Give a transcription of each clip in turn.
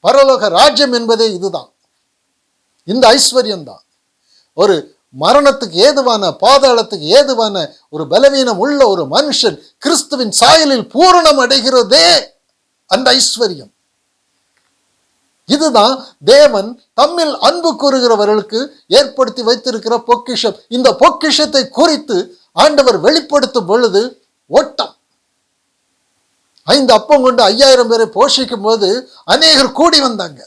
பரலோக ராஜ்யம் என்பதே இதுதான். இந்த ஐஸ்வர்யம்தான். ஒரு மரணத்துக்கு ஏதுவான, பாதாளத்துக்கு ஏதுவான ஒரு பலவீனம் உள்ள ஒரு மனுஷன் கிறிஸ்துவின் சாயலில் பூரணம் அடைகிறதே அந்த ஐஸ்வர்யம். இதுதான் தேவன் தம்மில் அன்பு கூறுகிறவர்களுக்கு ஏற்படுத்தி வைத்திருக்கிற பொக்கிஷம். இந்த பொக்கிஷத்தை குறித்து ஆண்டவர் வெளிப்படுத்தும் பொழுது ஓட்டம். 5 அப்பம் கொண்டு 5000 பேரை போஷிக்கும் போது அநேகர் கூடி வந்தாங்க.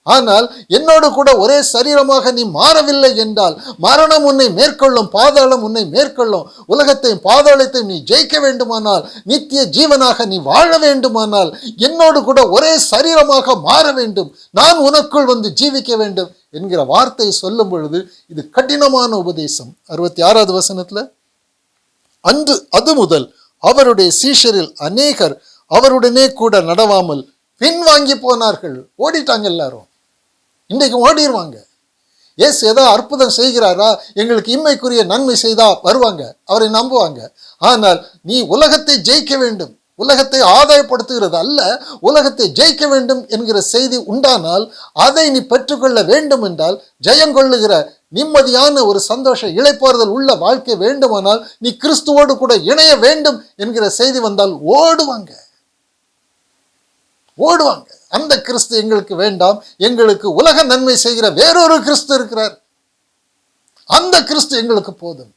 ஆனால் என்னோடு கூட ஒரே சரீரமாக நீ மாறவில்லை என்றால் மரணம் உன்னை மேற்கொள்ளும், பாதாளம் உன்னை மேற்கொள்ளும். உலகத்தையும் பாதாளத்தையும் நீ ஜெயிக்க வேண்டுமானால், நித்திய ஜீவனாக நீ வாழ வேண்டுமானால் என்னோடு கூட ஒரே சரீரமாக மாற வேண்டும், நான் உனக்குள் வந்து ஜீவிக்க வேண்டும் என்கிற வார்த்தையை சொல்லும் பொழுது இது கடினமான உபதேசம். 66வது வசனத்துல, அன்று அது முதல் அவருடைய சீஷரில் அநேகர் அவருடனே கூட நடவாமல் பின்வாங்கி போனார்கள். ஓடிட்டாங்க எல்லாரும். இன்றைக்கு ஓடிடுவாங்க. இயேசு ஏதோ அற்புதம் செய்கிறாரா, எங்களுக்கு இம்மைக்குரிய நன்மை செய்தா வருவாங்க, அவரை நம்புவாங்க. ஆனால் நீ உலகத்தை ஜெயிக்க வேண்டும், உலகத்தை ஆதாயப்படுத்துகிறது அல்ல, உலகத்தை ஜெயிக்க வேண்டும் என்கிற செய்தி உண்டானால் அதை நீ பெற்றுக்கொள்ள வேண்டும் என்றால், ஜெயங்கொள்ளுகிற நிம்மதியான ஒரு சந்தோஷ இளைப்பாறுதல் உள்ள வாழ்க்கை வேண்டுமானால் நீ கிறிஸ்துவோடு கூட இணைய வேண்டும் என்கிற செய்தி வந்தால் ஓடுவாங்க. அந்த கிறிஸ்து எங்களுக்கு வேண்டாம், எங்களுக்கு உலக நன்மை செய்கிற வேறொரு கிறிஸ்து இருக்கிறார், அந்த கிறிஸ்து எங்களுக்கு போதும்.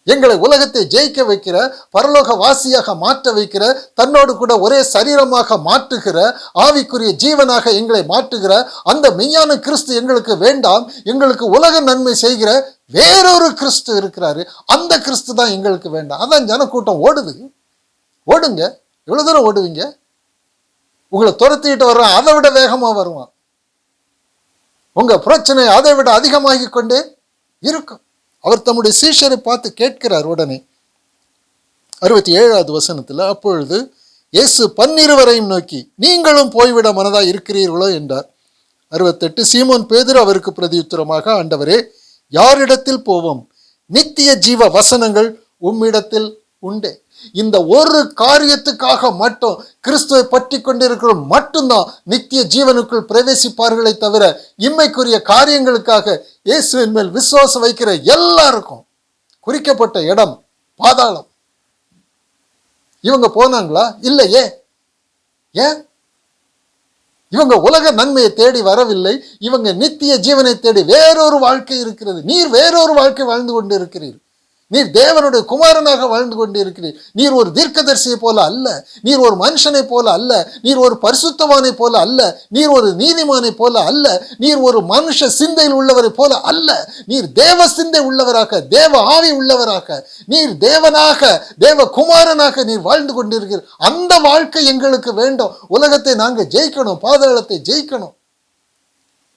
எங்களை உலகத்தை ஜெயிக்க வைக்கிற, பரலோக வாசியாக மாற்ற வைக்கிற, தன்னோடு கூட ஒரே சரீரமாக மாற்றுகிற, ஆவிக்குரிய ஜீவனாக எங்களை மாற்றுகிற அந்த மெய்யான கிறிஸ்து எங்களுக்கு வேண்டாம். எங்களுக்கு உலக நன்மை செய்கிற வேறொரு கிறிஸ்து இருக்கிறாரு, அந்த கிறிஸ்து தான் எங்களுக்கு வேண்டாம். அதான் ஜனக்கூட்டம் ஓடுது. ஓடுங்க, எவ்வளவு தூரம் ஓடுவீங்க? உங்களை துரத்திட்டு வர்றான், அதை விட வேகமா வருவான். உங்க பிரச்சனை அதை விட அதிகமாகி கொண்டே இருக்கும். அவர் தம்முடைய சீஷரை பார்த்து கேட்கிறார் உடனே. 67வது வசனத்துல, அப்பொழுது இயேசு 12 நோக்கி நீங்களும் போய்விட மனதா இருக்கிறீர்களோ என்றார். 68, சீமோன் பேதுரு அவருக்கு பிரதியுத்தரமாக, ஆண்டவரே, யாரிடத்தில் போவோம்? நித்திய ஜீவ வசனங்கள் உம்மிடத்தில் உண்டே. இந்த ஒரு காரியத்துக்காக மட்டும் கிறிஸ்துவை பற்றி கொண்டிருக்கிற மட்டும்தான் நித்திய ஜீவனுக்குள் பிரவேசிப்பார்களே தவிர இம்மைக்குரிய காரியங்களுக்காக இயேசுவின் மேல் விசுவாசம் வைக்கிற எல்லாருக்கும் குறிக்கப்பட்ட இடம் பாதாளம். இவங்க போனாங்களா? இல்லையே. ஏன்? இவங்க உலக நன்மையை தேடி வரவில்லை, இவங்க நித்திய ஜீவனை தேடி வேறொரு வாழ்க்கை இருக்கிறது. நீர் வேறொரு வாழ்க்கை வாழ்ந்து கொண்டு இருக்கிறீர். நீர் தேவனுடைய குமாரனாக வாழ்ந்து கொண்டு இருக்கிறீர். நீர் ஒரு தீர்க்கதரிசியை போல அல்ல, நீர் ஒரு மனுஷனை போல அல்ல, நீர் ஒரு பரிசுத்தவானை போல அல்ல, நீர் ஒரு நீதிமானை போல அல்ல, நீர் ஒரு மனுஷ சிந்தையில் உள்ளவரை போல அல்ல. நீர் தேவ சிந்தை உள்ளவராக, தேவ ஆவி உள்ளவராக, நீர் தேவனாக, தேவ குமாரனாக நீர் வாழ்ந்து கொண்டிருக்கிறீர். அந்த வாழ்க்கை எங்களுக்கு வேண்டும். உலகத்தை நாங்கள் ஜெயிக்கணும், பாதாளத்தை ஜெயிக்கணும்,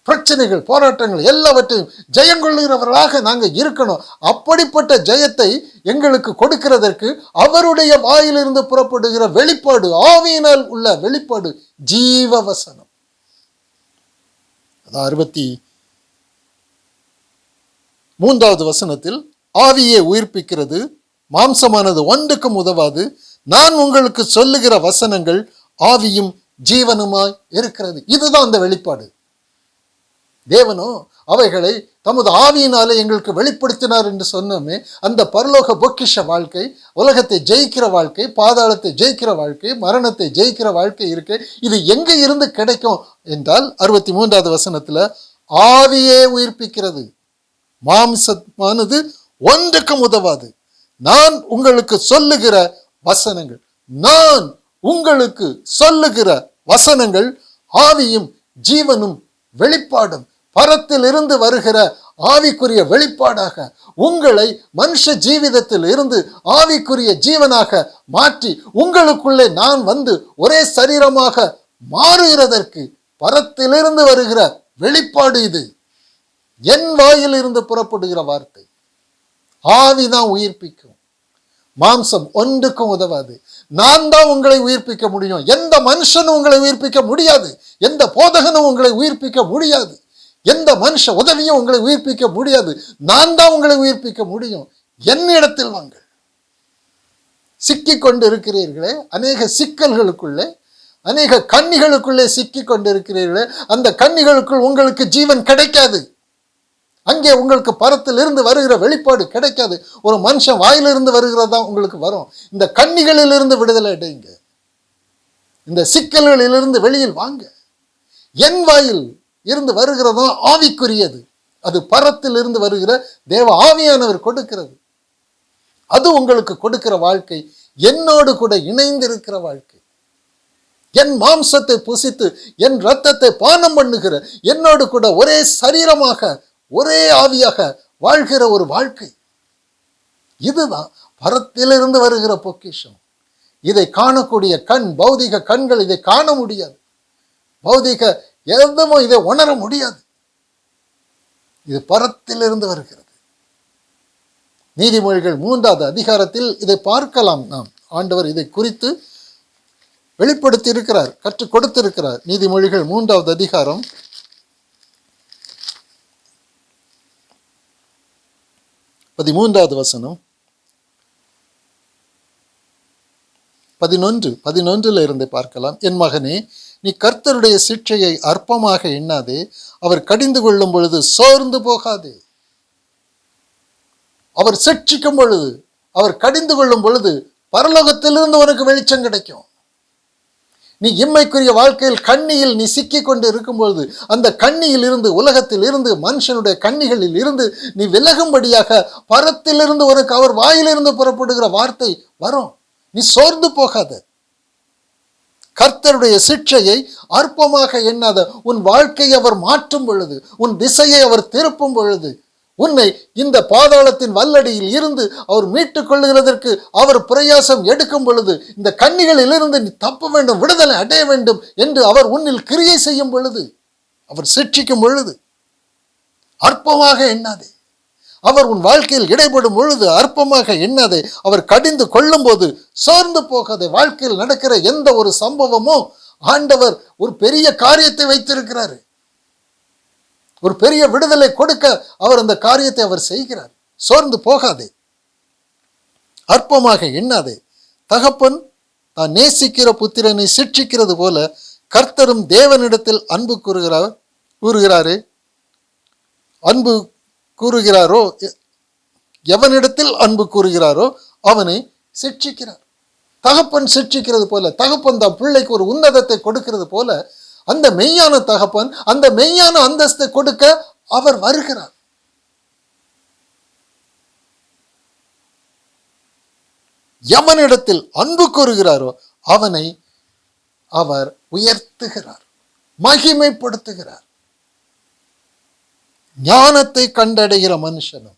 பிரச்சனைகள் போராட்டங்கள் எல்லாவற்றையும் ஜெயங்கொள்ளுகிறவர்களாக நாங்கள் இருக்கணும். அப்படிப்பட்ட ஜெயத்தை எங்களுக்கு கொடுக்கிறதற்கு அவருடைய வாயிலிருந்து புறப்படுகிற வெளிப்பாடு, ஆவியினால் உள்ள வெளிப்பாடு ஜீவ வசனம். 63வது வசனத்தில், ஆவியை உயிர்ப்பிக்கிறது, மாம்சமானது ஒன்றுக்கும் உதவாது. நான் உங்களுக்கு சொல்லுகிற வசனங்கள் ஆவியும் ஜீவனுமாய் இருக்கிறது. இதுதான் அந்த வெளிப்பாடு. தேவனோ அவைகளை தமது ஆவியினாலே எங்களுக்கு வெளிப்படுத்தினார் என்று சொன்னோமே. அந்த பரலோக பொக்கிஷ வாழ்க்கை, உலகத்தை ஜெயிக்கிற வாழ்க்கை, பாதாளத்தை ஜெயிக்கிற வாழ்க்கை, மரணத்தை ஜெயிக்கிற வாழ்க்கை இருக்கு. இது எங்க இருந்து கிடைக்கும் என்றால் 63வது வசனத்துல, ஆவியே உயிர்ப்பிக்கிறது, மாம்சமானது ஒன்றுக்கும் உதவாது. நான் உங்களுக்கு சொல்லுகிற வசனங்கள், நான் உங்களுக்கு சொல்லுகிற வசனங்கள் ஆவியும் ஜீவனும் வெளிப்பாடும், பரத்தில் இருந்து வருகிற ஆவிக்குரிய வெளிப்பாடாக உங்களை மனுஷ ஜீவிதத்தில் இருந்து ஆவிக்குரிய ஜீவனாக மாற்றி உங்களுக்குள்ளே நான் வந்து ஒரே சரீரமாக மாறுகிறதற்கு பரத்திலிருந்து வருகிற வெளிப்பாடு இது. என் வாயில் இருந்து புறப்படுகிற வார்த்தை. ஆவிதான் உயிர்ப்பிக்கும், மாம்சம் ஒன்றுக்கும் உதவாது. நான் தான் உங்களை உயிர்ப்பிக்க முடியும். எந்த மனுஷனும் உங்களை உயிர்ப்பிக்க முடியாது, எந்த போதகனும் உங்களை உயிர்ப்பிக்க முடியாது, எந்த மனுஷ உதவியும் உங்களை உயிர்ப்பிக்க முடியாது. நான் தான் உங்களை உயிர்ப்பிக்க முடியும். என்னிடத்தில் வாங்கள். சிக்கிக் கொண்டு இருக்கிறீர்களே அநேக சிக்கல்களுக்குள்ளே, அநேக கன்னிகளுக்குள்ளே சிக்கி கொண்டிருக்கிறீர்களே, அந்த கன்னிகளுக்குள் உங்களுக்கு ஜீவன் கிடைக்காது. அங்கே உங்களுக்கு பரத்திலிருந்து வருகிற வெளிப்பாடு கிடைக்காது. ஒரு மனுஷன் வாயிலிருந்து வருகிறதா உங்களுக்கு வரும். இந்த கன்னிகளிலிருந்து விடுதலை அடைங்க. இந்த சிக்கல்களிலிருந்து வெளியில் வாங்க. என் வாயில் இருந்து வருகிறதா ஆவிக்குரியது. அது பரத்தில் இருந்து வருகிற தேவ ஆவியானவர் கொடுக்கிறது. அது உங்களுக்கு கொடுக்கிற வாழ்க்கை என்னோடு கூட இணைந்திருக்கிற வாழ்க்கை. என் மாம்சத்தை புசித்து என் இரத்தத்தை பானம் பண்ணுகிற என்னோடு கூட ஒரே சரீரமாக ஒரே ஆவியாக வாழ்கிற ஒரு வாழ்க்கை. இதுதான் பரத்திலிருந்து வருகிற பொக்கிஷம். இதை காணக்கூடிய கண், பௌதிக கண்கள் இதை காண முடியாது. பௌதிக எதுவும் இதை உணர முடியாது. இது பரத்திலிருந்து வருகிறது. நீதிமொழிகள் 3வது அதிகாரத்தில் இதை பார்க்கலாம். நாம் ஆண்டவர் இதை குறித்து வெளிப்படுத்தி இருக்கிறார், கற்றுக் கொடுத்திருக்கிறார். நீதிமொழிகள் 3வது அதிகாரம் 13வது வசனம், 11 இருந்து பார்க்கலாம். என் மகனே, நீ கர்த்தருடைய சிட்சையை அற்பமாக எண்ணாதே, அவர் கடிந்து கொள்ளும் பொழுது சோர்ந்து போகாதே. அவர் சிட்சிக்கும் பொழுது, அவர் கடிந்து கொள்ளும் பொழுது பரலோகத்திலிருந்து உனக்கு வெளிச்சம் கிடைக்கும். நீ இம்மைக்குரிய வாழ்க்கையில் கண்ணியில் நீ சிக்கி கொண்டு இருக்கும் பொழுது, அந்த கண்ணியில் இருந்து, உலகத்தில் இருந்து, மனுஷனுடைய கண்ணிகளில் இருந்து நீ விலகும்படியாக பரத்திலிருந்து உனக்கு அவர் வாயிலிருந்து புறப்படுகிற வார்த்தை வரும். நீ சோர்ந்து போகாத. கர்த்தருடைய சிட்சையை அற்பமாக எண்ணாத. உன் வாழ்க்கையை அவர் மாற்றும் பொழுது, உன் திசையை அவர் திருப்பும் பொழுது, உன்னை இந்த பாதாளத்தின் வல்லடியில் இருந்து அவர் மீட்டுக் கொள்ளுகிறதற்கு அவர் பிரயாசம் எடுக்கும் பொழுது, இந்த கண்ணிகளில் இருந்து நீ தப்ப வேண்டும், விடுதலை அடைய வேண்டும் என்று அவர் உன்னில் கிரியை செய்யும் பொழுது, அவர் சிட்சிக்கும் பொழுது அற்பமாக எண்ணாதே. அவர் உன் வாழ்க்கையில் இடைப்படும் பொழுது அற்பமாக எண்ணாதே. அவர் கடிந்து கொள்ளும் போது சோர்ந்து போகாதே. வாழ்க்கையில் நடக்கிற எந்த ஒரு சம்பவமும் ஆண்டவர் ஒரு பெரிய காரியத்தை வைத்திருக்கிறார். ஒரு பெரிய விடுதலை கொடுக்க அவர் அந்த காரியத்தை அவர் செய்கிறார். சோர்ந்து போகாதே, அற்பமாக எண்ணாதே. தகப்பன் தான் நேசிக்கிற புத்திரனை சிட்சிக்கிறது போல கர்த்தரும் தேவனிடத்தில் அன்பு கூறுகிறாரே. அன்பு கூறுகிறாரோ, எவனிடத்தில் அன்பு கூறுகிறாரோ அவனை சிட்சிக்கிறார். தகப்பன் சிட்சிக்கிறது போல, தகப்பன் தான் பிள்ளைக்கு ஒரு உன்னதத்தை கொடுக்கிறது போல, அந்த மெய்யான தகப்பன் அந்த மெய்யான அந்தஸ்தை கொடுக்க அவர் வருகிறார். எவனிடத்தில் அன்பு கூறுகிறாரோ அவனை அவர் உயர்த்துகிறார், மகிமைப்படுத்துகிறார். ஞானத்தை கண்டடைகிற மனுஷனும்,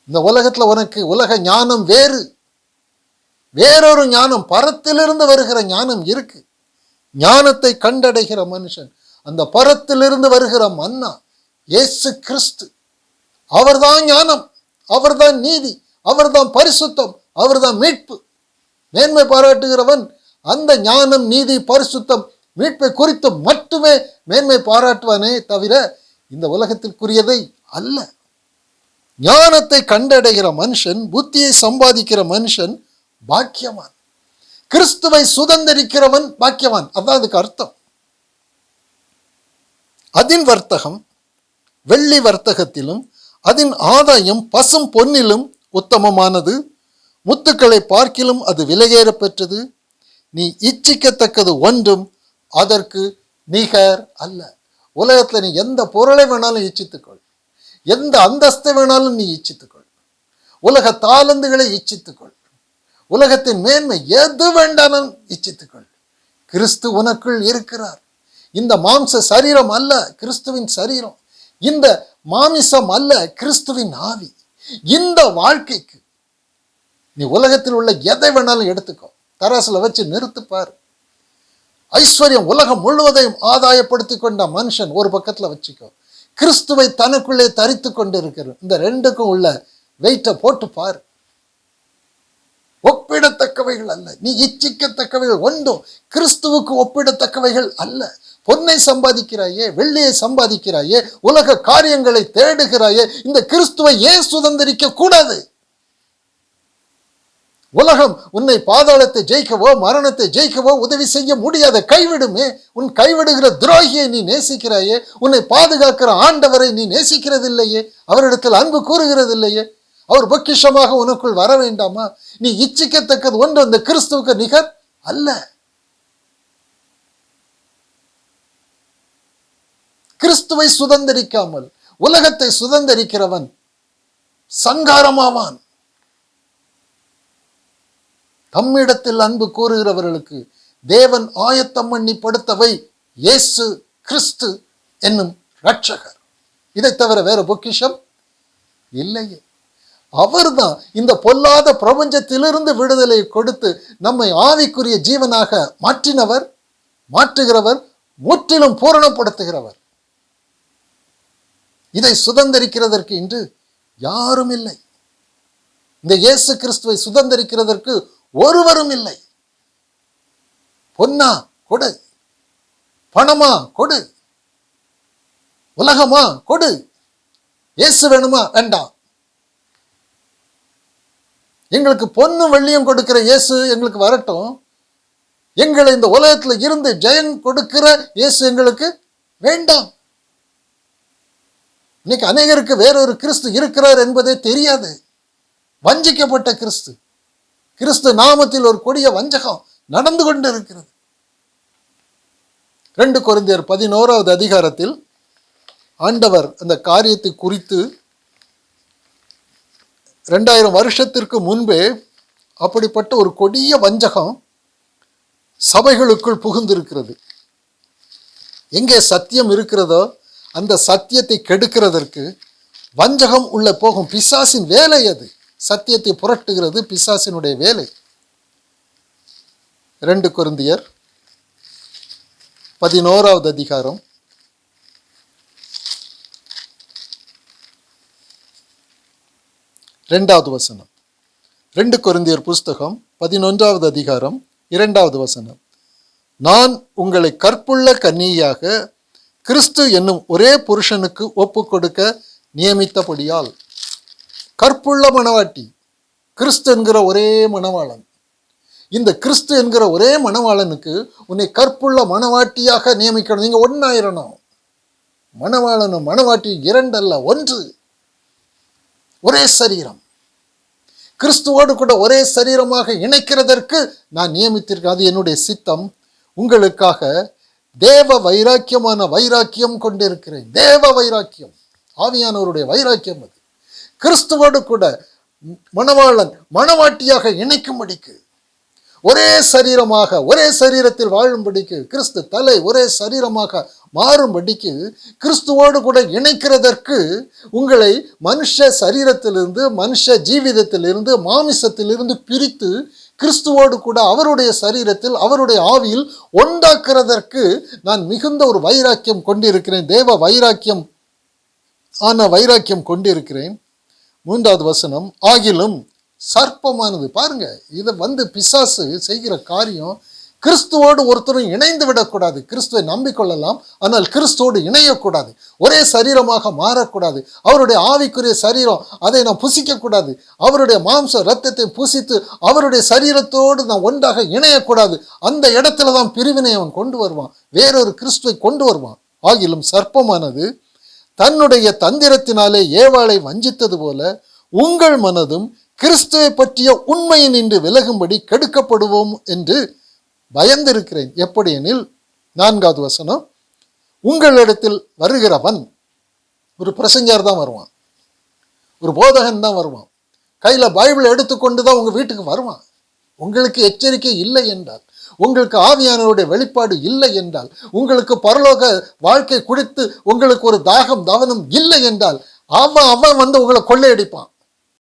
இந்த உலகத்துல உனக்கு உலக ஞானம் வேறொரு ஞானம், பரத்திலிருந்து வருகிற ஞானம் இருக்கு. ஞானத்தை கண்டடைகிற மனுஷன், அந்த பரத்திலிருந்து வருகிற மன்னா இயேசு கிறிஸ்து. அவர்தான் ஞானம், அவர்தான் நீதி, அவர்தான் பரிசுத்தம், அவர்தான் மீட்பு. மேன்மை பாராட்டுகிறவன் அந்த ஞானம், நீதி, பரிசுத்தம், மீட்பை குறித்து மட்டுமே மேன்மை பாராட்டுவானே தவிர இந்த உலகத்திற்குரியதை அல்ல. ஞானத்தை கண்டடைகிற மனுஷன், புத்தியை சம்பாதிக்கிற மனுஷன் பாக்கியவான். கிறிஸ்துவை சுதந்திரிக்கிறவன் பாக்கியவான். அதான் அதுக்கு அர்த்தம். அதின் வர்த்தகம் வெள்ளி வர்த்தகத்திலும் அதன் ஆதாயம் பசும் பொன்னிலும் உத்தமமானது. முத்துக்களை பார்க்கிலும் அது விலையேற பெற்றது. நீ இச்சிக்கத்தக்கது ஒன்றும் அதற்கு நிகர் அல்ல. உலகத்துல நீ எந்த பொருளை வேணாலும் இச்சித்துக்கொள், எந்த அந்தஸ்தை வேணாலும் நீ இச்சித்துக்கொள், உலக தாளந்துகளை இச்சித்துக்கொள், உலகத்தின் மேன்மை எது வேண்டாலும் இச்சித்துக்கொள். கிறிஸ்து உனக்குள் இருக்கிறார். இந்த மாம்ச சரீரம் அல்ல கிறிஸ்துவின் சரீரம், இந்த மாமிசம் அல்ல கிறிஸ்துவின் ஆவி. இந்த வாழ்க்கைக்கு நீ உலகத்தில் உள்ள எதை வேணாலும் எடுத்துக்கோ, தராசுல வச்சு நிறுத்துப்பார். ஐஸ்வர்யம் உலகம் முழுவதையும் ஆதாயப்படுத்தி கொண்ட மனுஷன் ஒரு பக்கத்துல வச்சுக்கோ, கிறிஸ்துவை தனக்குள்ளே தரித்து கொண்டு இருக்கிற இந்த ரெண்டுக்கும் உள்ள வெயிட்டை போட்டு பார். ஒப்பிடத்தக்கவைகள் அல்ல, நீ இச்சிக்கத்தக்கவைகள் ஒன்றும் கிறிஸ்துவுக்கு ஒப்பிடத்தக்கவைகள் அல்ல. பொன்னை சம்பாதிக்கிறாயே, வெள்ளியை சம்பாதிக்கிறாயே, உலக காரியங்களை தேடுகிறாயே, இந்த கிறிஸ்துவை ஏன் சுதந்திரிக்க கூடாது? உலகம் உன்னை பாதாளத்தை ஜெயிக்கவோ மரணத்தை ஜெயிக்கவோ உதவி செய்ய முடியாத, கைவிடுமே. உன் கைவிடுகிற துரோகியை நீ நேசிக்கிறாயே, உன்னை பாதுகாக்கிற ஆண்டவரை நீ நேசிக்கிறதில்லையே, அவரிடத்தில் அன்பு கூறுகிறதில்லையே, அவர் பொக்கிஷமாக உனக்குள் வர வேண்டாமா? நீ இச்சிக்கத்தக்கது ஒன்று அந்த கிறிஸ்துவுக்கு நிகர் அல்ல. கிறிஸ்துவை சுதந்திரிக்காமல் உலகத்தை சுதந்திரிக்கிறவன் சங்காரமாவான். தம்மிடத்தில் அன்பு கூறுகிறவர்களுக்கு தேவன் ஆயத்தம் பண்ணி படுத்தவை இயேசு கிறிஸ்து என்னும் இரட்சகர். இதை தவிர வேற பொக்கிஷம் இல்லையே. அவர்தான் இந்த பொல்லாத பிரபஞ்சத்திலிருந்து விடுதலை கொடுத்து நம்மை ஆவிக்குரிய ஜீவனாக மாற்றினவர், மாற்றுகிறவர், முற்றிலும் பூரணப்படுத்துகிறவர். இதை சுதந்திரிக்கிறதற்கு இன்று யாரும் இல்லை. இந்த இயேசு கிறிஸ்துவை சுதந்திரிக்கிறதற்கு ஒருவரும் இல்லை. பொன்னா கொடு, பணமா கொடு, உலகமா கொடு, இயேசு வேணுமா வேண்டாம். எங்களுக்கு பொன்னும் வெள்ளியும் கொடுக்கிற இயேசு எங்களுக்கு வரட்டும். எங்களை இந்த உலகத்துல இருந்து ஜெயம் கொடுக்கிற இயேசு எங்களுக்கு வேண்டாம். இன்னைக்கு அநேகருக்கு வேறொரு கிறிஸ்து இருக்கிறார் என்பதே தெரியாது. வஞ்சிக்கப்பட்ட கிறிஸ்து, கிறிஸ்து நாமத்தில் ஒரு கொடிய வஞ்சகம் நடந்து கொண்டு இருக்கிறது. 2 கொரிந்தியர் 11வது அதிகாரத்தில் ஆண்டவர் அந்த காரியத்தை குறித்து 2000 வருஷத்திற்கு முன்பே அப்படிப்பட்ட ஒரு கொடிய வஞ்சகம் சபைகளுக்குள் புகுந்திருக்கிறது. எங்கே சத்தியம் இருக்கிறதோ அந்த சத்தியத்தை கெடுக்கிறதற்கு வஞ்சகம் உள்ள போகும். பிசாசின் வேலை அது. சத்தியத்தை புரட்டுகிறது பிசாசினுடைய வேலை. 2 கொரிந்தியர் 11வது அதிகாரம் 2வது வசனம். 2 கொரிந்தியர் புஸ்தகம் 11வது அதிகாரம் 2வது வசனம். நான் உங்களை கற்புள்ள கன்னியாக கிறிஸ்து என்னும் ஒரே புருஷனுக்கு ஒப்பு கொடுக்க நியமித்தபடியால். கற்புள்ள மணவாட்டி, கிறிஸ்து என்கிற ஒரே மணவாளன். இந்த கிறிஸ்து என்கிற ஒரே மணவாளனுக்கு உன்னை கற்புள்ள மணவாட்டியாக நியமிக்கணும். நீங்க ஒன்னாயிரணும். மணவாளனும் மணவாட்டி 2 அல்ல, 1. ஒரே சரீரம். கிறிஸ்துவோடு கூட ஒரே சரீரமாக இணைக்கிறதற்கு நான் நியமித்திருக்கேன். அது என்னுடைய சித்தம். உங்களுக்காக தேவ வைராக்கியமான வைராக்கியம் கொண்டிருக்கிறேன். தேவ வைராக்கியம், ஆவியானவருடைய வைராக்கியம். அது கிறிஸ்துவோடு கூட மணவாளன் மணவாட்டியாக இணைக்கும்படிக்கு, ஒரே சரீரமாக ஒரே சரீரத்தில் வாழும்படிக்கு, கிறிஸ்து தலை ஒரே சரீரமாக மாறும்படிக்கு, கிறிஸ்துவோடு கூட இணைக்கிறதற்கு உங்களை மனுஷ சரீரத்திலிருந்து, மனுஷ ஜீவிதத்திலிருந்து, மாமிசத்திலிருந்து பிரித்து கிறிஸ்துவோடு கூட அவருடைய சரீரத்தில் அவருடைய ஆவியில் ஒன்றாக்குறதற்கு நான் மிகுந்த ஒரு வைராக்கியம் கொண்டிருக்கிறேன். தேவ வைராக்கியம் ஆன வைராக்கியம் கொண்டிருக்கிறேன். 3வது வசனம். ஆகிலும் சர்ப்பமானது, பாருங்க, இதை பிசாசு செய்கிற காரியம். கிறிஸ்துவோடு ஒருத்தரும் இணைந்து விடக்கூடாது. கிறிஸ்துவை நம்பிக்கொள்ளலாம், ஆனால் கிறிஸ்துவோடு இணையக்கூடாது. ஒரே சரீரமாக மாறக்கூடாது. அவருடைய ஆவிக்குரிய சரீரம், அதை நாம் புசிக்கக்கூடாது. அவருடைய மாம்ச ரத்தத்தை புசித்து அவருடைய சரீரத்தோடு நாம் ஒன்றாக இணையக்கூடாது. அந்த இடத்துல தான் பிரிவினை அவன் கொண்டு வருவான், வேறொரு கிறிஸ்துவை கொண்டு வருவான். ஆகிலும் சர்ப்பமானது தன்னுடைய தந்திரத்தினாலே ஏவாளை வஞ்சித்தது போல உங்கள் மனதும் கிறிஸ்துவை பற்றிய உண்மையின் நின்று விலகும்படி கெடுக்கப்படுவோம் என்று பயந்திருக்கிறேன். எப்படி எனில், 4வது வசனம். உங்களிடத்தில் வருகிறவன் ஒரு பிரசங்கர் தான் வருவான், ஒரு போதகன் தான் வருவான், கையில பைபிள் எடுத்துக்கொண்டு தான் உங்க வீட்டுக்கு வருவான். உங்களுக்கு எச்சரிக்கை இல்லை என்றால், உங்களுக்கு ஆவியானவருடைய வெளிப்பாடு இல்லை என்றால், உங்களுக்கு பரலோக வாழ்க்கை குறித்து உங்களுக்கு ஒரு தாகம் தவனம் இல்லை என்றால், அவன் உங்களை கொள்ளையடிப்பான்.